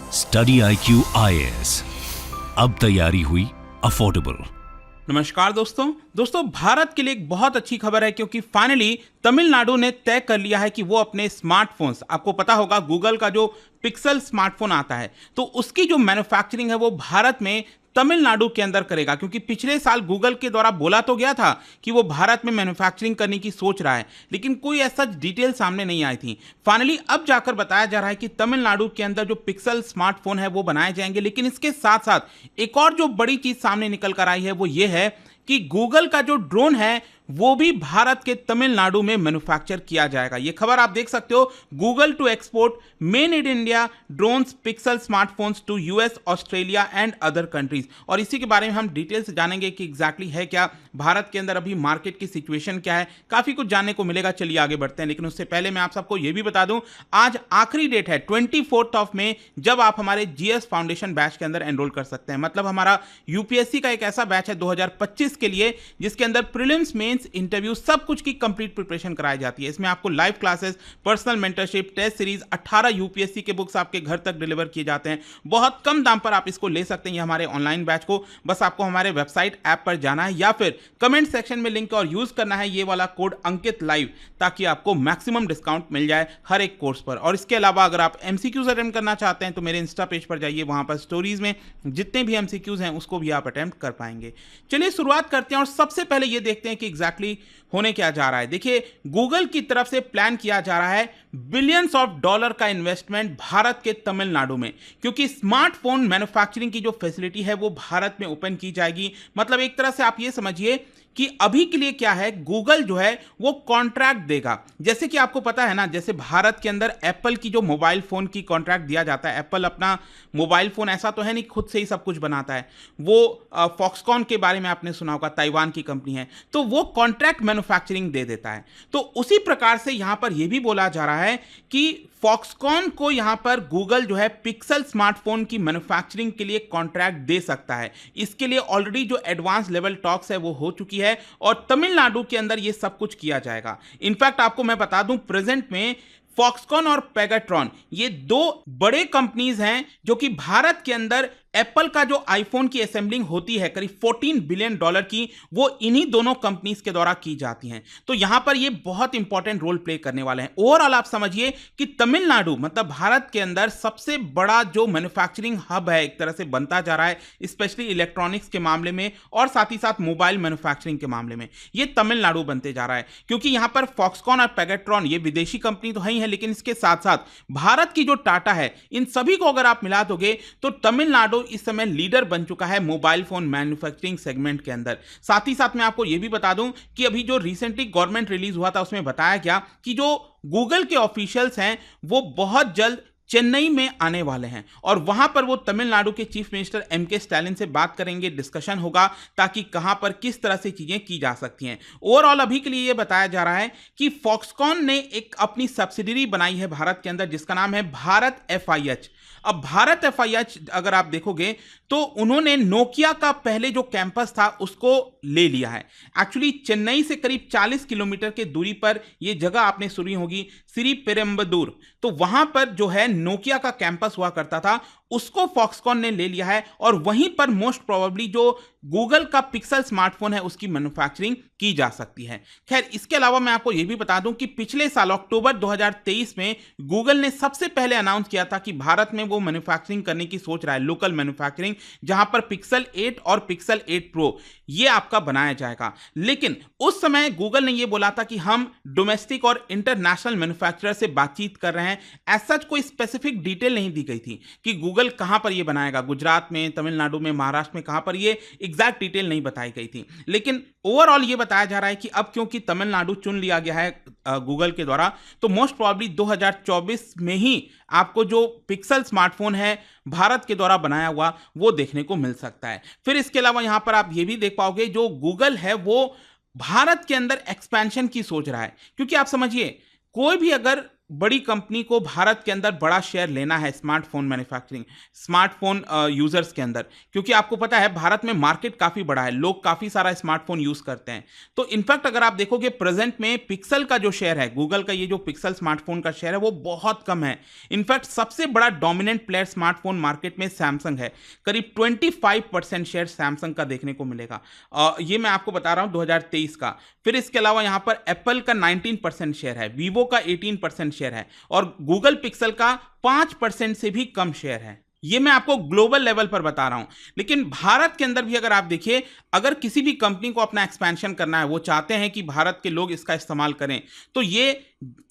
Study IQ IAS, अब तैयारी हुई अफोर्डेबल। नमस्कार दोस्तों भारत के लिए एक बहुत अच्छी खबर है क्योंकि फाइनली तमिलनाडु ने तय कर लिया है कि वो अपने स्मार्टफोन्स, आपको पता होगा गूगल का जो पिक्सल स्मार्टफोन आता है तो उसकी जो मैन्युफैक्चरिंग है वो भारत में तमिलनाडु के अंदर करेगा। क्योंकि पिछले साल गूगल के द्वारा बोला तो गया था कि वो भारत में मैन्युफैक्चरिंग करने की सोच रहा है, लेकिन कोई ऐसा डिटेल सामने नहीं आई थी। फाइनली अब जाकर बताया जा रहा है कि तमिलनाडु के अंदर जो पिक्सल स्मार्टफोन है वो बनाए जाएंगे। लेकिन इसके साथ साथ एक और जो बड़ी चीज सामने निकल कर आई है वो ये है कि गूगल का जो ड्रोन है वो भी भारत के तमिलनाडु में मैन्युफैक्चर किया जाएगा। ये खबर आप देख सकते हो, Google to export made in India drones Pixel smartphones to US, Australia and other countries. और इसी के बारे में हम डिटेल से जानेंगे कि एग्जैक्टली है क्या, भारत के अंदर अभी मार्केट की सिचुएशन क्या है, काफी कुछ जानने को मिलेगा। चलिए आगे बढ़ते हैं, लेकिन उससे पहले मैं आप सबको यह भी बता दूं आज आखिरी डेट है 24 मई, जब आप हमारे जीएस फाउंडेशन बैच के अंदर एनरोल कर सकते हैं। मतलब हमारा यूपीएससी का एक ऐसा बैच है 2025 के लिए जिसके अंदर प्रीलिम्स, मेंस, इंटरव्यू सब कुछ की कंप्लीट प्रिपरेशन कराई जाती है। इसमें आपको live classes, personal mentorship, test series, 18 UPSC के बुक्स आपके घर तक डिलीवर किए जाते हैं। बहुत कम दाम पर आप इसको ले सकते हैं। ये हमारे ऑनलाइन बैच को बस आपको हमारे वेबसाइट ऐप पर जाना है या फिर कमेंट सेक्शन में लिंक और यूज करना है ये वाला कोड अंकित लाइव, ताकि आपको मैक्सिमम डिस्काउंट मिल जाए हर एक कोर्स पर। और इसके अलावा अगर आप एमसीक्यूज अटेम्प्ट करना चाहते हैं तो मेरे इंस्टा पेज पर जाइए, वहां पर स्टोरीज में जितने भी एमसीक्यूज हैं उसको भी आप अटेम्प्ट कर पाएंगे। चलिए शुरुआत करते हैं और सबसे पहले ये देखते हैं कि एग्जैक्टली होने क्या जा रहा है। देखिए, गूगल की तरफ से प्लान किया जा रहा है बिलियंस ऑफ डॉलर का इन्वेस्टमेंट भारत के तमिलनाडु में, क्योंकि स्मार्टफोन मैन्युफैक्चरिंग की जो फैसिलिटी है वो भारत में ओपन की जाएगी। मतलब एक तरह से आप ये समझिए कि अभी के लिए क्या है, गूगल जो है वो कॉन्ट्रैक्ट देगा। जैसे कि आपको पता है ना, जैसे भारत के अंदर एप्पल की जो मोबाइल फोन की कॉन्ट्रैक्ट दिया जाता है, एप्पल अपना मोबाइल फोन ऐसा तो है नहीं खुद से ही सब कुछ बनाता है, वो फॉक्सकॉन के बारे में आपने सुना होगा, ताइवान की कंपनी है, तो वो कॉन्ट्रैक्ट मैन्युफैक्चरिंग दे देता है। तो उसी प्रकार से यहां पर यह भी बोला जा रहा है कि फॉक्सकॉन को यहां पर गूगल जो है पिक्सल स्मार्टफोन की मैन्युफैक्चरिंग के लिए कॉन्ट्रैक्ट दे सकता है। इसके लिए ऑलरेडी जो एडवांस लेवल टॉक्स है वो हो चुकी है और तमिलनाडु के अंदर ये सब कुछ किया जाएगा। इनफैक्ट आपको मैं बता दूं, प्रेजेंट में फॉक्सकॉन और पेगाट्रॉन ये दो बड़े कंपनीज हैं जो कि भारत के अंदर एप्पल का जो आईफोन की असेंबलिंग होती है करीब $14 बिलियन की, वो इन्हीं दोनों कंपनीज के द्वारा की जाती हैं। तो यहां पर ये बहुत इंपॉर्टेंट रोल प्ले करने वाले हैं। ओवरऑल आप समझिए कि तमिलनाडु मतलब भारत के अंदर सबसे बड़ा जो मैन्युफैक्चरिंग हब है एक तरह से बनता जा रहा है, स्पेशली इलेक्ट्रॉनिक्स के मामले में और साथ ही साथ मोबाइल मैन्युफैक्चरिंग के मामले में ये तमिलनाडु बनते जा रहा है। क्योंकि यहां पर फॉक्सकॉन और पेगाट्रॉन ये विदेशी कंपनी तो है ही है, लेकिन इसके साथ साथ भारत की जो टाटा है, इन सभी को अगर आप मिला दोगे तो तमिलनाडु इस समय लीडर बन चुका है मोबाइल फोन मैन्युफैक्चरिंग सेगमेंट के अंदर। साथ ही साथ मैं आपको यह भी बता दूं कि अभी जो रिसेंटली गवर्नमेंट रिलीज हुआ था उसमें बताया गया कि जो गूगल के ऑफिशियल्स हैं वो बहुत जल्द चेन्नई में आने वाले हैं और वहां पर वो तमिलनाडु के चीफ मिनिस्टर एमके स्टालिन से बात करेंगे, डिस्कशन होगा ताकि कहां पर किस तरह से चीजें की जा सकती हैं। ओवरऑल अभी के लिए ये बताया जा रहा है कि फॉक्सकॉन ने एक अपनी सब्सिडरी बनाई है भारत के अंदर जिसका नाम है भारत FIH। अब भारत FIH अगर आप देखोगे तो उन्होंने नोकिया का पहले जो कैंपस था उसको ले लिया है। एक्चुअली चेन्नई से करीब 40 किलोमीटर के दूरी पर यह जगह आपने सुनी होगी, श्री पेरम्बदूर, तो वहां पर जो है नोकिया का कैंपस हुआ करता था, उसको फॉक्सकॉन ने ले लिया है और वहीं पर मोस्ट प्रोबेबली जो गूगल का पिक्सल स्मार्टफोन है उसकी मैन्युफैक्चरिंग की जा सकती है। खैर, इसके अलावा मैं आपको यह भी बता दूं कि पिछले साल अक्टूबर 2023 में गूगल ने सबसे पहले अनाउंस किया था कि भारत में वो मैन्युफैक्चरिंग करने की सोच रहा है, लोकल मैन्युफैक्चरिंग, जहां पर पिक्सल 8 और पिक्सल 8 प्रो ये आपका बनाया जाएगा। लेकिन उस समय गूगल ने यह बोला था कि हम डोमेस्टिक और इंटरनेशनल मैन्युफैक्चरर से बातचीत कर रहे हैं। एज सच कोई स्पेसिफिक डिटेल नहीं दी गई थी कि गूगल कहां पर यह बनाएगा, गुजरात में, तमिलनाडु में, महाराष्ट्र में, कहां पर, ये एग्जैक्ट डिटेल नहीं बताई गई थी। लेकिन ओवरऑल ये बताया जा रहा है कि अब क्योंकि तमिलनाडु चुन लिया गया है गूगल के द्वारा, तो मोस्ट प्रोबेबली 2024 में ही आपको जो पिक्सल स्मार्टफोन है भारत के द्वारा बनाया हुआ वो देखने को मिल सकता है। फिर इसके अलावा यहां पर आप ये भी देख पाओगे जो गूगल है वो भारत के अंदर एक्सपेंशन की सोच रहा है। क्योंकि आप समझिए कोई भी अगर बड़ी कंपनी को भारत के अंदर बड़ा शेयर लेना है स्मार्टफोन मैन्युफैक्चरिंग, स्मार्टफोन यूजर्स के अंदर, क्योंकि आपको पता है भारत में मार्केट काफी बड़ा है, लोग काफी सारा स्मार्टफोन यूज करते हैं। तो इनफैक्ट अगर आप देखोगे प्रेजेंट में पिक्सल का जो शेयर है, गूगल का ये जो पिक्सल स्मार्टफोन का शेयर है वो बहुत कम है। इनफैक्ट सबसे बड़ा डोमिनेंट प्लेयर स्मार्टफोन मार्केट में सैमसंग है, करीब 25% शेयर सैमसंग का देखने को मिलेगा। ये मैं आपको बता रहा हूं 2023 का। फिर इसके अलावा यहां पर एप्पल का 19% शेयर है, वीवो का 18% शेयर है और गूगल पिक्सल का 5% से भी कम शेयर है। ये मैं आपको ग्लोबल लेवल पर बता रहा हूं, लेकिन भारत के अंदर भी अगर आप देखिए, अगर किसी भी कंपनी को अपना एक्सपेंशन करना है, वो चाहते हैं कि भारत के लोग इसका इस्तेमाल करें, तो ये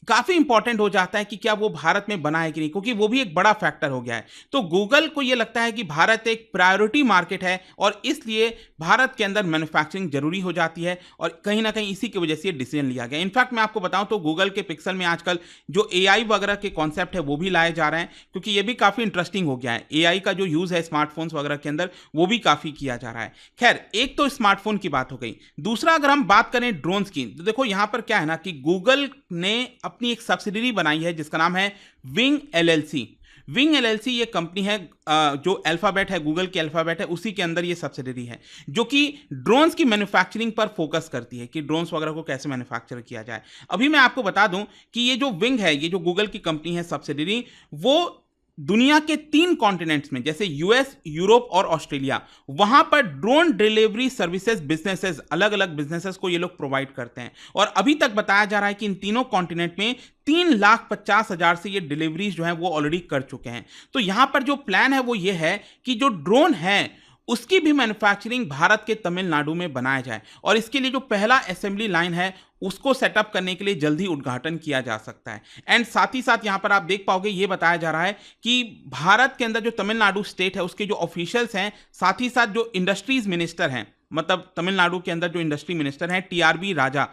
काफी इंपॉर्टेंट हो जाता है कि क्या वो भारत में बना है कि नहीं, क्योंकि वो भी एक बड़ा फैक्टर हो गया है। तो गूगल को ये लगता है कि भारत एक प्रायोरिटी मार्केट है और इसलिए भारत के अंदर मैन्युफैक्चरिंग जरूरी हो जाती है और कहीं ना कहीं इसी की वजह से ये डिसीजन लिया गया। इनफैक्ट मैं आपको बताऊं तो गूगल के पिक्सल में आजकल जो एआई वगैरह के कॉन्सेप्ट है वो भी लाए जा रहे हैं, क्योंकि ये भी काफी इंटरेस्टिंग हो गया है। एआई का जो यूज है स्मार्टफोन्स वगैरह के अंदर वो भी काफी किया जा रहा है। खैर, एक तो स्मार्टफोन की बात हो गई। दूसरा, अगर हम बात करें ड्रोन्स की, तो देखो यहां पर क्या है ना कि गूगल ने अपनी एक सब्सिडरी बनाई है जिसका नाम है विंग एलएलसी। विंग एलएलसी ये कंपनी है जो अल्फाबेट है, गूगल की अल्फाबेट है, उसी के अंदर ये सब्सिडरी है जो कि ड्रोन्स की मैन्युफैक्चरिंग पर फोकस करती है कि ड्रोन्स वगैरह को कैसे मैन्युफैक्चर किया जाए। अभी मैं आपको बता दूं कि ये जो विंग है, ये जो गूगल की कंपनी है सब्सिडरी, वो दुनिया के 3 कॉन्टिनेंट्स में, जैसे यूएस, यूरोप और ऑस्ट्रेलिया, वहां पर ड्रोन डिलीवरी सर्विसेज बिजनेसेस, अलग अलग बिजनेसेस को ये लोग प्रोवाइड करते हैं। और अभी तक बताया जा रहा है कि इन तीनों कॉन्टिनेंट में 3,50,000 से ये डिलीवरीज जो है वो ऑलरेडी कर चुके हैं। तो यहां पर जो प्लान है वो ये है कि जो ड्रोन है उसकी भी मैन्युफैक्चरिंग भारत के तमिलनाडु में बनाया जाए और इसके लिए जो पहला असेंबली लाइन है उसको सेटअप करने के लिए जल्द ही उद्घाटन किया जा सकता है। एंड साथ ही साथ यहां पर आप देख पाओगे, ये बताया जा रहा है कि भारत के अंदर जो तमिलनाडु स्टेट है उसके जो ऑफिशियल्स हैं, साथ ही साथ जो इंडस्ट्रीज मिनिस्टर हैं, मतलब तमिलनाडु के अंदर जो इंडस्ट्री मिनिस्टर हैं टीआरबी राजा,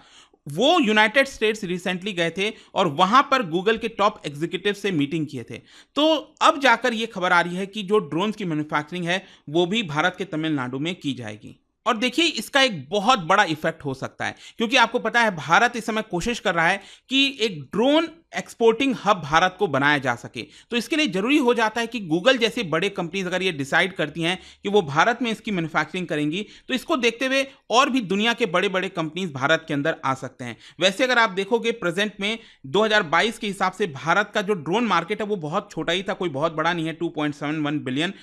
वो यूनाइटेड स्टेट्स रिसेंटली गए थे और वहां पर गूगल के टॉप एग्जीक्यूटिव से मीटिंग किए थे। तो अब जाकर यह खबर आ रही है कि जो ड्रोन्स की मैन्युफैक्चरिंग है वो भी भारत के तमिलनाडु में की जाएगी। और देखिए, इसका एक बहुत बड़ा इफेक्ट हो सकता है, क्योंकि आपको पता है भारत इस समय कोशिश कर रहा है कि एक ड्रोन एक्सपोर्टिंग हब भारत को बनाया जा सके। तो इसके लिए जरूरी हो जाता है कि गूगल जैसी बड़े कंपनीज अगर ये डिसाइड करती हैं कि वो भारत में इसकी मैन्युफैक्चरिंग करेंगी, तो इसको देखते हुए और भी दुनिया के बड़े बड़े कंपनीज भारत के अंदर आ सकते हैं। वैसे अगर आप देखोगे प्रेजेंट में 2022 के हिसाब से भारत का जो ड्रोन मार्केट है वो बहुत छोटा ही था, कोई बहुत बड़ा नहीं है, $2.71 बिलियन,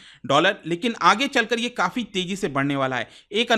लेकिन आगे चलकर ये काफी तेजी से बढ़ने वाला है। एक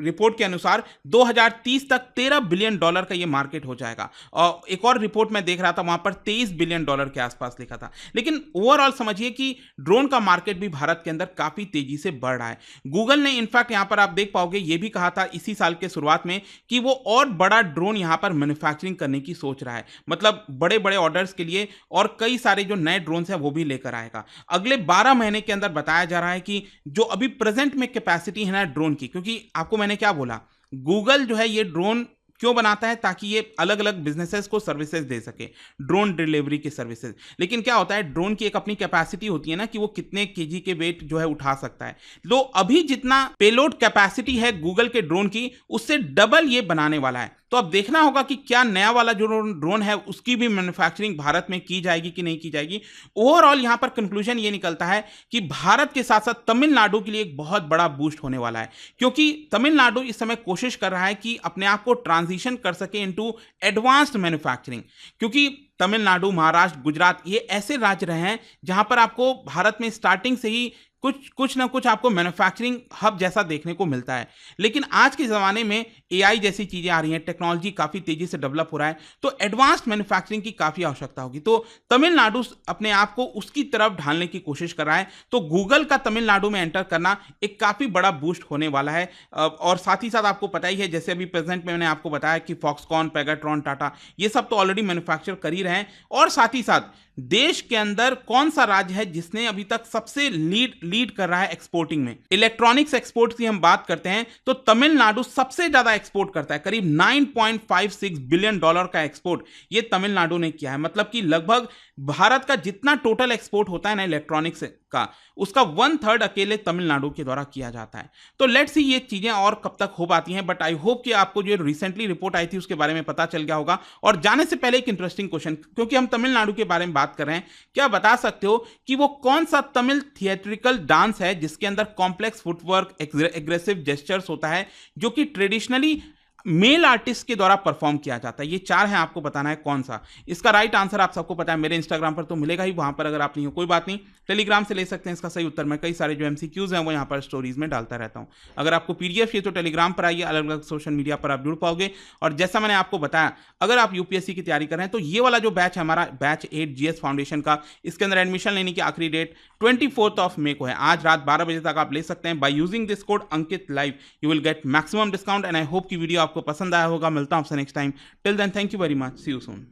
रिपोर्ट के अनुसार 2030 तक $13 बिलियन का ये मार्केट हो जाएगा। और एक और रिपोर्ट मैं देख रहा था, वहां पर $23 बिलियन के आसपास लिखा था। लेकिन ओवरऑल समझिए कि ड्रोन का मार्केट भी भारत के अंदर काफी तेजी से बढ़ रहा है। गूगल ने इनफैक्ट यहां पर आप देख पाओगे ये भी कहा था इसी साल के शुरुआत में कि वो और बड़ा ड्रोन यहां पर मैन्युफैक्चरिंग करने की सोच रहा है, मतलब बड़े बड़े ऑर्डर्स के लिए, और कई सारे जो नए ड्रोन्स हैं वो भी लेकर आएगा अगले 12 महीने के अंदर। बताया जा रहा है कि जो अभी प्रेजेंट में कैपेसिटी है ना ड्रोन की, क्योंकि आपको मैंने क्या बोला, गूगल जो है ये ड्रोन क्यों बनाता है, ताकि ये अलग अलग बिजनेसेस को सर्विसेज दे सके, ड्रोन डिलीवरी की सर्विसेज। लेकिन क्या होता है, ड्रोन की एक अपनी कैपेसिटी होती है ना कि वो कितने केजी के वेट जो है उठा सकता है। तो अभी जितना पेलोड कैपेसिटी है गूगल के ड्रोन की, उससे डबल ये बनाने वाला है। तो अब देखना होगा कि क्या नया वाला जो ड्रोन है उसकी भी मैन्युफैक्चरिंग भारत में की जाएगी कि नहीं की जाएगी। ओवरऑल यहां पर कंक्लूजन ये निकलता है कि भारत के साथ साथ तमिलनाडु के लिए एक बहुत बड़ा बूस्ट होने वाला है, क्योंकि तमिलनाडु इस समय कोशिश कर रहा है कि अपने आप को ट्रांजिशन कर सके इनटू एडवांस्ड मैन्युफैक्चरिंग। क्योंकि तमिलनाडु, महाराष्ट्र, गुजरात ये ऐसे राज्य रहे हैं जहां पर आपको भारत में स्टार्टिंग से ही कुछ ना कुछ आपको मैन्युफैक्चरिंग हब जैसा देखने को मिलता है। लेकिन आज के ज़माने में एआई जैसी चीज़ें आ रही हैं, टेक्नोलॉजी काफ़ी तेज़ी से डेवलप हो रहा है, तो एडवांस्ड मैन्युफैक्चरिंग की काफ़ी आवश्यकता होगी। तो तमिलनाडु अपने आप को उसकी तरफ ढालने की कोशिश कर रहा है। तो गूगल का तमिलनाडु में एंटर करना एक काफ़ी बड़ा बूस्ट होने वाला है। और साथ ही साथ आपको पता ही है, जैसे अभी प्रेजेंट में मैंने आपको बताया कि फॉक्सकॉन, पेगाट्रॉन, टाटा ये सब तो ऑलरेडी मैन्युफैक्चर कर ही रहे हैं। और साथ ही साथ देश के अंदर कौन सा राज्य है जिसने अभी तक सबसे लीड कर रहा है एक्सपोर्टिंग में, इलेक्ट्रॉनिक्स एक्सपोर्ट की हम बात करते हैं तो तमिलनाडु सबसे ज्यादा एक्सपोर्ट करता है, करीब $9.56 बिलियन का एक्सपोर्ट ये तमिलनाडु ने किया है। मतलब कि लगभग भारत का जितना टोटल एक्सपोर्ट होता है ना इलेक्ट्रॉनिक्स का, उसका 1/3 अकेले तमिलनाडु के द्वारा किया जाता है। तो लेट्स सी ये चीजें और कब तक हो पाती हैं, बट आई होप कि आपको जो रिसेंटली रिपोर्ट आई थी उसके बारे में पता चल गया होगा। और जाने से पहले एक इंटरेस्टिंग क्वेश्चन, क्योंकि हम तमिलनाडु के बारे में बात कर रहे हैं, क्या बता सकते हो कि वो कौन सा तमिल थिएट्रिकल डांस है जिसके अंदर कॉम्प्लेक्स फुटवर्क, एग्रेसिव जेस्चर्स होता है, जो कि ट्रेडिशनली मेल आर्टिस्ट के द्वारा परफॉर्म किया जाता है? ये 4 हैं, आपको बताना है कौन सा। इसका राइट आंसर आप सबको पता है, मेरे इंस्टाग्राम पर तो मिलेगा ही, वहां पर अगर आप नहीं हो कोई बात नहीं, टेलीग्राम से ले सकते हैं इसका सही उत्तर। मैं कई सारे जो एमसीक्यूज हैं वो यहाँ पर स्टोरीज में डालता रहता हूँ। अगर आपको पीडीएफ चाहिए तो टेलीग्राम पर आइए, अलग अलग सोशल मीडिया पर आप जुड़ पाओगे। और जैसा मैंने आपको बताया, अगर आप यूपीएससी की तैयारी कर रहे हैं तो ये वाला जो बैच है हमारा, बैच 8 जीएस फाउंडेशन का, इसके अंदर एडमिशन लेने की आखिरी डेट 24 मई को है। आज रात 12 बजे तक आप ले सकते हैं। By using this code Ankit live you will get maximum discount. And I hope की वीडियो आपको पसंद आया होगा। मिलता हूं आपसे next time. Till then thank you very much, see you soon.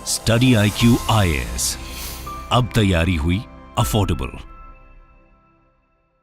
Study IQ IAS, अब तैयारी हुई अफोर्डेबल।